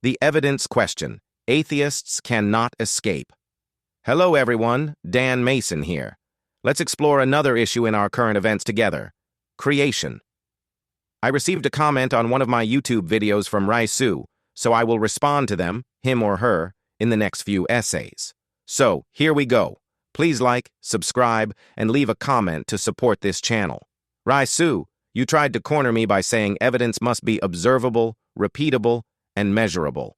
The evidence question. Atheists cannot escape. Hello everyone, Dan Mason here. Let's explore another issue in our current events together. Creation. I received a comment on one of my YouTube videos from Raisu, so I will respond to them, him or her, in the next few essays. So, here we go. Please like, subscribe, and leave a comment to support this channel. Raisu, you tried to corner me by saying evidence must be observable, repeatable, and measurable.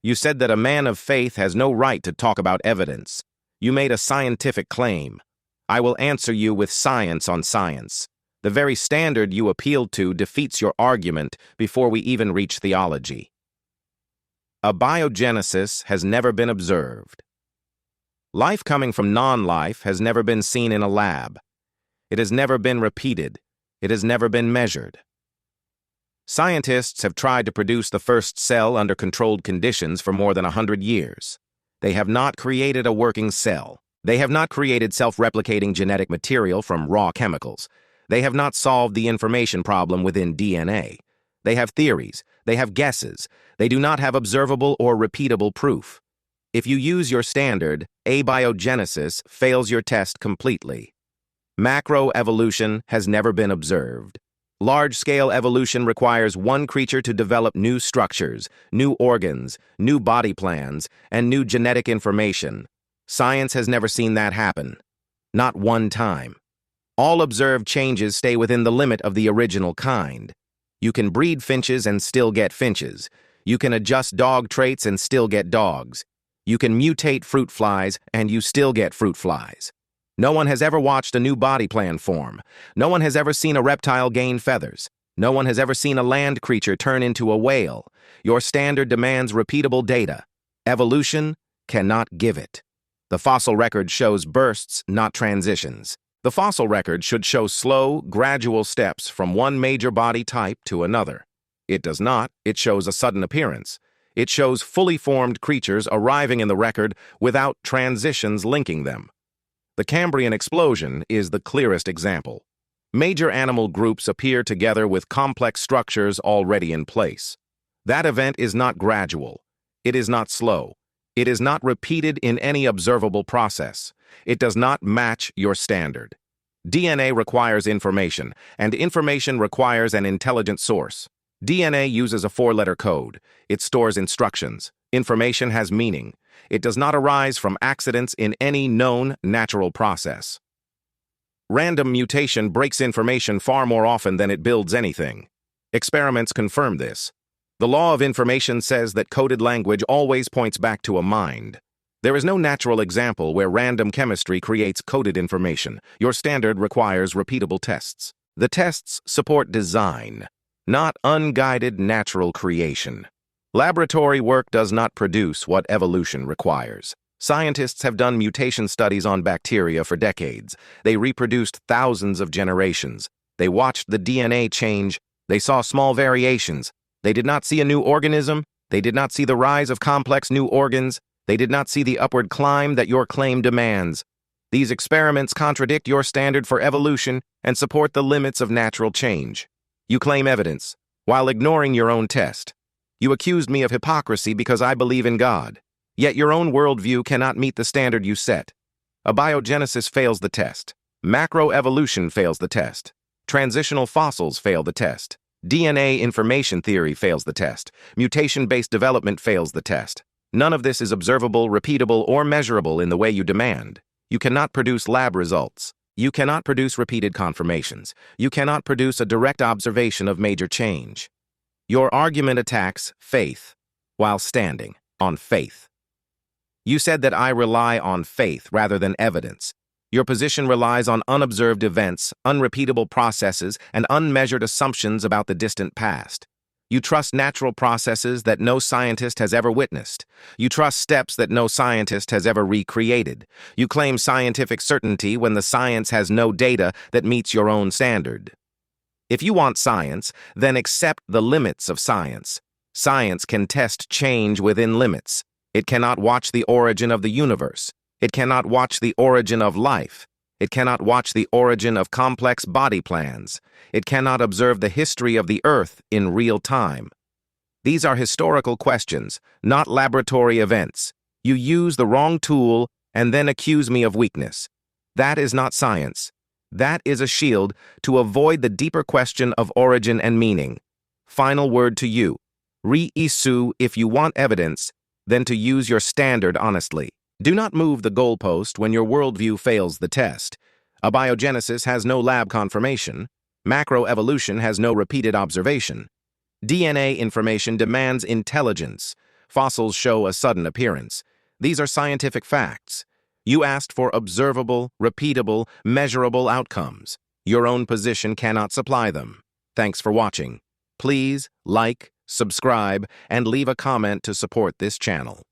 You said that a man of faith has no right to talk about evidence. You made a scientific claim. I will answer you with science on science. The very standard you appealed to defeats your argument before we even reach theology. Abiogenesis has never been observed. Life coming from non-life has never been seen in a lab. It has never been repeated. It has never been measured. Scientists have tried to produce the first cell under controlled conditions for more than 100 years. They have not created a working cell. They have not created self-replicating genetic material from raw chemicals. They have not solved the information problem within DNA. They have theories. They have guesses. They do not have observable or repeatable proof. If you use your standard, abiogenesis fails your test completely. Macroevolution has never been observed. Large-scale evolution requires one creature to develop new structures, new organs, new body plans, and new genetic information. Science has never seen that happen. Not one time. All observed changes stay within the limit of the original kind. You can breed finches and still get finches. You can adjust dog traits and still get dogs. You can mutate fruit flies and you still get fruit flies. No one has ever watched a new body plan form. No one has ever seen a reptile gain feathers. No one has ever seen a land creature turn into a whale. Your standard demands repeatable data. Evolution cannot give it. The fossil record shows bursts, not transitions. The fossil record should show slow, gradual steps from one major body type to another. It does not. It shows a sudden appearance. It shows fully formed creatures arriving in the record without transitions linking them. The Cambrian explosion is the clearest example. Major animal groups appear together with complex structures already in place. That event is not gradual. It is not slow. It is not repeated in any observable process. It does not match your standard. DNA requires information, and information requires an intelligent source. DNA uses a 4-letter code. It stores instructions. Information has meaning. It does not arise from accidents in any known natural process. Random mutation breaks information far more often than it builds anything. Experiments confirm this. The law of information says that coded language always points back to a mind. There is no natural example where random chemistry creates coded information. Your standard requires repeatable tests. The tests support design, not unguided natural creation. Laboratory work does not produce what evolution requires. Scientists have done mutation studies on bacteria for decades. They reproduced thousands of generations. They watched the DNA change. They saw small variations. They did not see a new organism. They did not see the rise of complex new organs. They did not see the upward climb that your claim demands. These experiments contradict your standard for evolution and support the limits of natural change. You claim evidence, while ignoring your own test. You accused me of hypocrisy because I believe in God. Yet your own worldview cannot meet the standard you set. Abiogenesis fails the test. Macroevolution fails the test. Transitional fossils fail the test. DNA information theory fails the test. Mutation-based development fails the test. None of this is observable, repeatable, or measurable in the way you demand. You cannot produce lab results. You cannot produce repeated confirmations. You cannot produce a direct observation of major change. Your argument attacks faith while standing on faith. You said that I rely on faith rather than evidence. Your position relies on unobserved events, unrepeatable processes, and unmeasured assumptions about the distant past. You trust natural processes that no scientist has ever witnessed. You trust steps that no scientist has ever recreated. You claim scientific certainty when the science has no data that meets your own standard. If you want science, then accept the limits of science. Science can test change within limits. It cannot watch the origin of the universe. It cannot watch the origin of life. It cannot watch the origin of complex body plans. It cannot observe the history of the Earth in real time. These are historical questions, not laboratory events. You use the wrong tool and then accuse me of weakness. That is not science. That is a shield to avoid the deeper question of origin and meaning. Final word to you. Re-issue if you want evidence, then to use your standard honestly. Do not move the goalpost when your worldview fails the test. Abiogenesis has no lab confirmation. Macroevolution has no repeated observation. DNA information demands intelligence. Fossils show a sudden appearance. These are scientific facts. You asked for observable, repeatable, measurable outcomes. Your own position cannot supply them. Thanks for watching. Please like, subscribe, and leave a comment to support this channel.